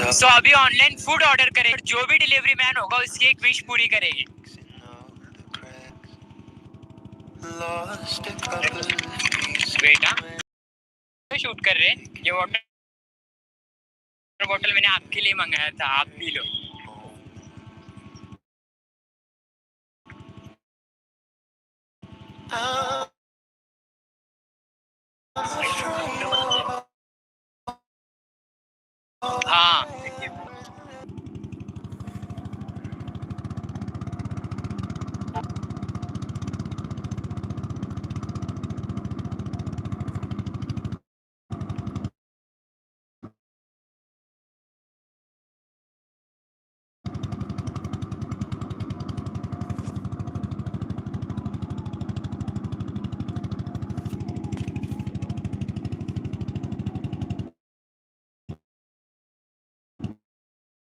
सो अभी online food order करें, जो भी डिलीवरी मैन होगा उसकी एक विश पूरी करेगी। बेटा शूट कर रहे हैं, ये वाटर बोतल मैंने आपके लिए मंगाया था, आप पी लो।